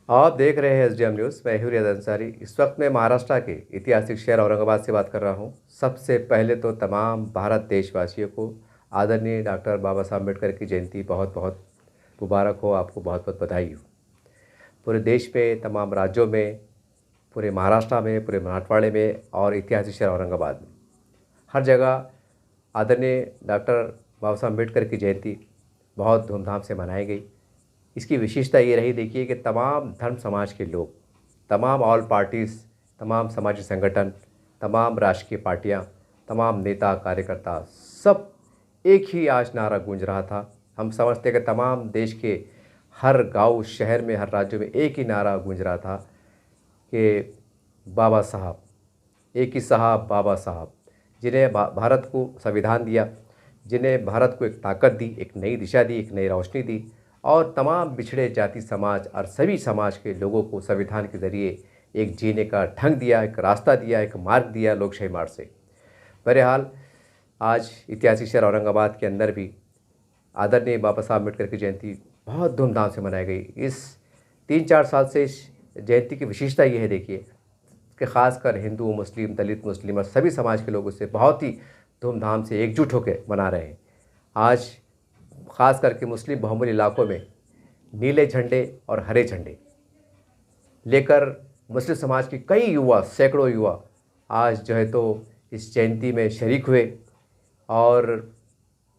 आप देख रहे हैं एसडीएम न्यूज़। मैं हूं रियाज अंसारी। इस वक्त मैं महाराष्ट्र के ऐतिहासिक शहर औरंगाबाद से बात कर रहा हूं। सबसे पहले तो तमाम भारत देशवासियों को आदरणीय डॉक्टर बाबा साहब अम्बेडकर की जयंती बहुत बहुत मुबारक हो। आपको बहुत बहुत बधाई हो। पूरे देश में, तमाम राज्यों में, पूरे महाराष्ट्र में, पूरे मराठवाड़े में और ऐतिहासिक शहर औरंगाबाद में हर जगह आदरणीय डॉक्टर बाबा साहब अम्बेडकर की जयंती बहुत धूमधाम से मनाई गई। इसकी विशेषता ये रही, देखिए, कि तमाम धर्म समाज के लोग, तमाम ऑल पार्टीज़, तमाम समाजी संगठन, तमाम राजकीय पार्टियां, तमाम नेता कार्यकर्ता, सब एक ही आज नारा गूंज रहा था। हम समझते हैं कि तमाम देश के हर गांव, शहर में, हर राज्य में एक ही नारा गूंज रहा था कि बाबा साहब, एक ही साहब बाबा साहब, जिन्हें भारत को संविधान दिया, जिन्हें भारत को एक ताकत दी, एक नई दिशा दी, एक नई रोशनी दी और तमाम पिछड़े जाति समाज और सभी समाज के लोगों को संविधान के ज़रिए एक जीने का ढंग दिया, एक रास्ता दिया, एक मार्ग दिया लोकशाही मार्ग से। बहरहाल आज ऐतिहासिक शहर औरंगाबाद के अंदर भी आदरणीय बाबा साहब अम्बेडकर की जयंती बहुत धूमधाम से मनाई गई। इस 3-4 साल से इस जयंती की विशेषता ये है, देखिए, कि ख़ासकर हिंदू, मुस्लिम, दलित, मुस्लिम और सभी समाज के लोग उससे बहुत ही धूमधाम से एकजुट होकर मना रहे हैं। आज ख़ास करके मुस्लिम बहुमूल्य इलाकों में नीले झंडे और हरे झंडे लेकर मुस्लिम समाज के कई युवा, सैकड़ों युवा आज जो है तो इस जयंती में शरीक हुए और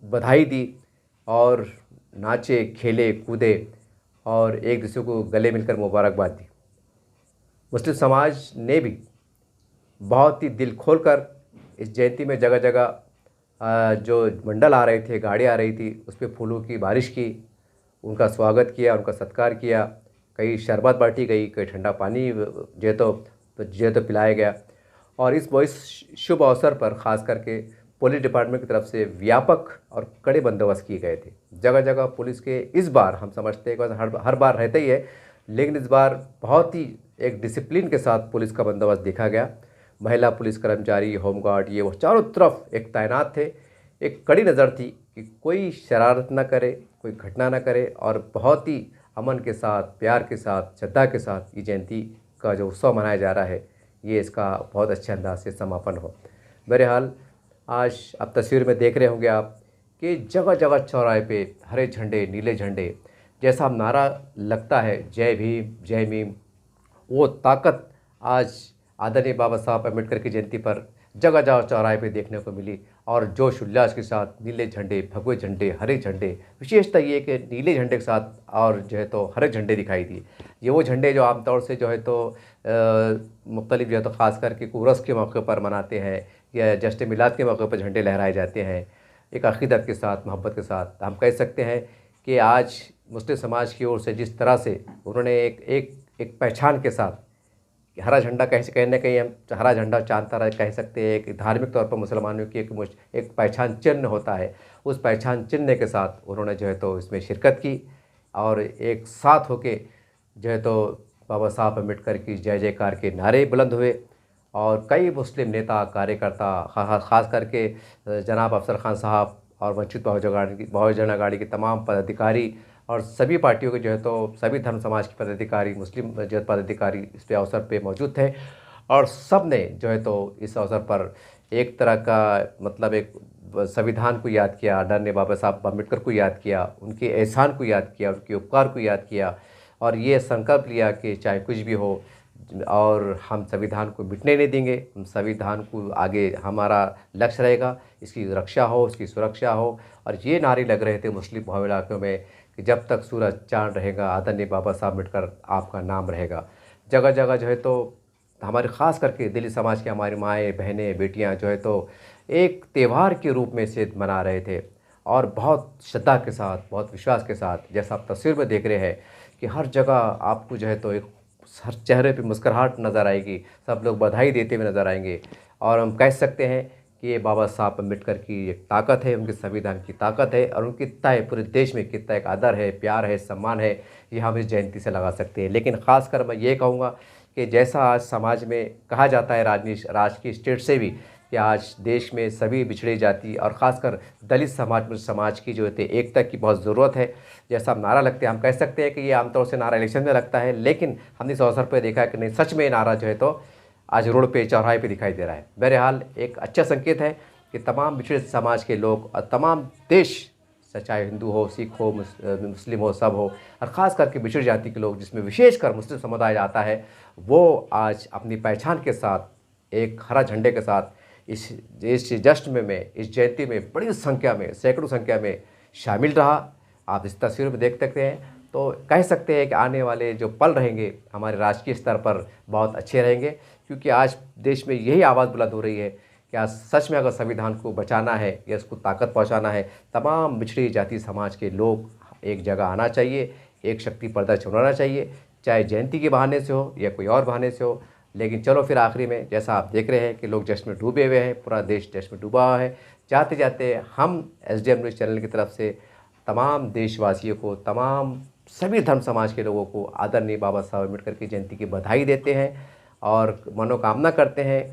बधाई दी और नाचे, खेले, कूदे और एक दूसरे को गले मिलकर मुबारकबाद दी। मुस्लिम समाज ने भी बहुत ही दिल खोलकर इस जयंती में जगह जगह जो मंडल आ रहे थे, गाड़ी आ रही थी, उस पर फूलों की बारिश की, उनका स्वागत किया, उनका सत्कार किया। कहीं शरबत बांटी गई, कहीं ठंडा पानी जो तो पिलाया गया। और इस शुभ अवसर पर ख़ास करके पुलिस डिपार्टमेंट की तरफ से व्यापक और कड़े बंदोबस्त किए गए थे। जगह जगह पुलिस के इस बार, हम समझते हैं कि हर बार रहता ही है, लेकिन इस बार बहुत ही एक डिसिप्लिन के साथ पुलिस का बंदोबस्त देखा गया। महिला पुलिस कर्मचारी, होमगार्ड, ये वो चारों तरफ एक तैनात थे। एक कड़ी नज़र थी कि कोई शरारत ना करे, कोई घटना ना करे और बहुत ही अमन के साथ, प्यार के साथ, श्रद्धा के साथ ये जयंती का जो उत्सव मनाया जा रहा है, ये इसका बहुत अच्छे अंदाज से समापन हो। बहरहाल आज अब तस्वीर में देख रहे होंगे आप कि जगह जगह चौराहे पे हरे झंडे, नीले झंडे, जैसा हम नारा लगता है जय भीम, जय भीम, वो ताकत आज आदरणीय बाबा साहब अम्बेडकर की जयंती पर जगह जगह चौराहे पे देखने को मिली। और जोश उल्लास के साथ नीले झंडे, भगवे झंडे, हरे झंडे, विशेषता ये कि नीले झंडे के साथ और जो है तो हरे झंडे दिखाई दिए। ये वो झंडे जो आमतौर से जो है तो मुख्तलिफ जो है तो ख़ास करके उर्स के मौके पर मनाते हैं या जश्न मिलाद के मौके पर झंडे लहराए जाते हैं। एक अक़ीदत के साथ, मोहब्बत के साथ हम कह सकते हैं कि आज मुस्लिम समाज की ओर से जिस तरह से उन्होंने एक पहचान के साथ हरा झंडा, कहीं ना कहीं हम हरा झंडा चांद तारा कह सकते हैं, एक धार्मिक तौर पर मुसलमानों की एक पहचान चिन्ह होता है। उस पहचान चिन्ह के साथ उन्होंने जो है तो इसमें शिरकत की और एक साथ होके जो है तो बाबा साहब अम्बेडकर की जय जयकार के नारे बुलंद हुए। और कई मुस्लिम नेता, कार्यकर्ता, ख़ास करके जनाब अफसर खान साहब और वंचित बहुजन अघाड़ी के तमाम पदाधिकारी और सभी पार्टियों के जो है तो सभी धर्म समाज के पदाधिकारी, मुस्लिम जो पदाधिकारी इस पे अवसर पे मौजूद थे। और सब ने जो है तो इस अवसर पर एक तरह का मतलब एक संविधान को याद किया, आदरणीय बाबा साहब अम्बेडकर को याद किया, उनके एहसान को याद किया, उनके उपकार को याद किया और ये संकल्प लिया कि चाहे कुछ भी हो और हम संविधान को मिटने नहीं देंगे। हम संविधान को आगे हमारा लक्ष्य रहेगा, इसकी रक्षा हो, इसकी सुरक्षा हो। और ये नारे लग रहे थे मुस्लिम बहुल इलाकों में कि जब तक सूरज चाँद रहेगा, आदरणीय बाबा साहब अम्बेडकर आपका नाम रहेगा। जगह जगह जो है तो हमारे ख़ास करके दिल्ली समाज की हमारी माएँ, बहनें, बेटियाँ जो है तो एक त्यौहार के रूप में इसे मना रहे थे और बहुत श्रद्धा के साथ, बहुत विश्वास के साथ, जैसा आप तस्वीर में देख रहे हैं कि हर जगह आपको जो है तो एक हर चेहरे पे मुस्कुराहट नज़र आएगी, सब लोग बधाई देते हुए नज़र आएंगे। और हम कह सकते हैं कि ये बाबा साहब अम्बेडकर की एक ताकत है, उनके संविधान की ताकत है और उनकी कितना पूरे देश में कितना एक आदर है, प्यार है, सम्मान है, ये हम इस जयंती से लगा सकते हैं। लेकिन ख़ासकर मैं ये कहूँगा कि जैसा आज समाज में कहा जाता है, राजकीय स्टेट से भी कि आज देश में सभी पिछड़ी जाति और ख़ासकर दलित समाज की जो है एकता की बहुत ज़रूरत है। जैसा हम नारा लगते हैं, हम कह सकते हैं कि ये आमतौर से नारा इलेक्शन में लगता है, लेकिन हमने इस अवसर पर देखा है कि नहीं, सच में ये नारा जो है तो आज रोड पे, चौराहे पे दिखाई दे रहा है। बहरहाल एक अच्छा संकेत है कि तमाम पिछड़े समाज के लोग और तमाम देश, चाहे हिंदू हो, सिख हो, मुस्लिम हो, सब हो, और ख़ास करके पिछड़ी जाति के लोग जिसमें विशेषकर मुस्लिम समुदाय आता है, वो आज अपनी पहचान के साथ एक हरा झंडे के साथ इस जश्न में इस जयंती में बड़ी संख्या में, सैकड़ों संख्या में शामिल रहा। आप इस तस्वीर में देख सकते हैं, तो कह सकते हैं कि आने वाले जो पल रहेंगे हमारे राजकीय स्तर पर बहुत अच्छे रहेंगे, क्योंकि आज देश में यही आवाज़ बुलंद हो रही है कि आज सच में अगर संविधान को बचाना है या उसको ताकत पहुंचाना है, तमाम पिछड़ी जाति समाज के लोग एक जगह आना चाहिए, एक शक्ति प्रदर्शन होना चाहिए, चाहे जयंती के बहाने से हो या कोई और बहाने से हो। लेकिन चलो फिर आखिरी में जैसा आप देख रहे हैं कि लोग जश्न में डूबे हुए हैं, पूरा देश जश्न में डूबा हुआ है। जाते जाते हम SDM न्यूज़ चैनल की तरफ से तमाम देशवासियों को, तमाम सभी धर्म समाज के लोगों को आदरणीय बाबा साहब अम्बेडकर की जयंती की बधाई देते हैं और मनोकामना करते हैं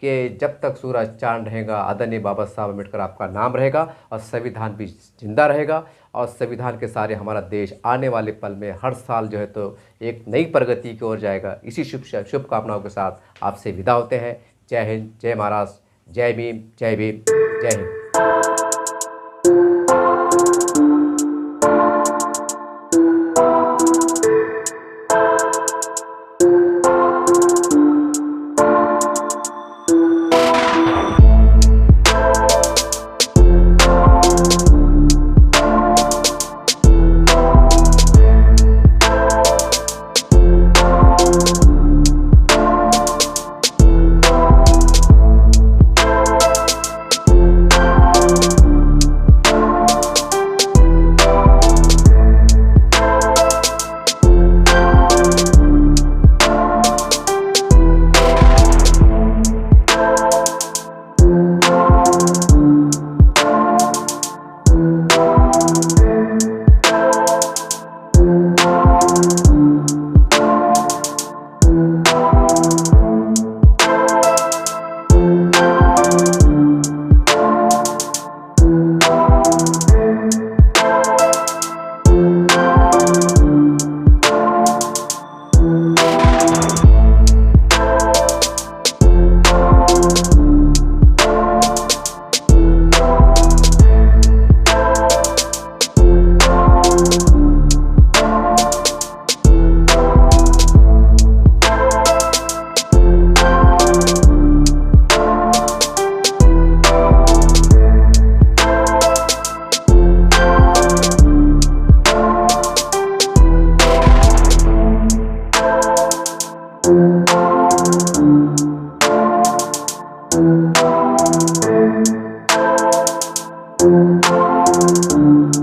कि जब तक सूरज चांद रहेगा, आदरणीय बाबा साहब अम्बेडकर आपका नाम रहेगा और संविधान भी जिंदा रहेगा, और संविधान के सारे हमारा देश आने वाले पल में हर साल जो है तो एक नई प्रगति की ओर जाएगा। इसी शुभकामनाओं के साथ आपसे विदा होते हैं। जय हिंद, जय महाराष्ट्र, जय भीम, जय भीम, जय हिंद। Thank you.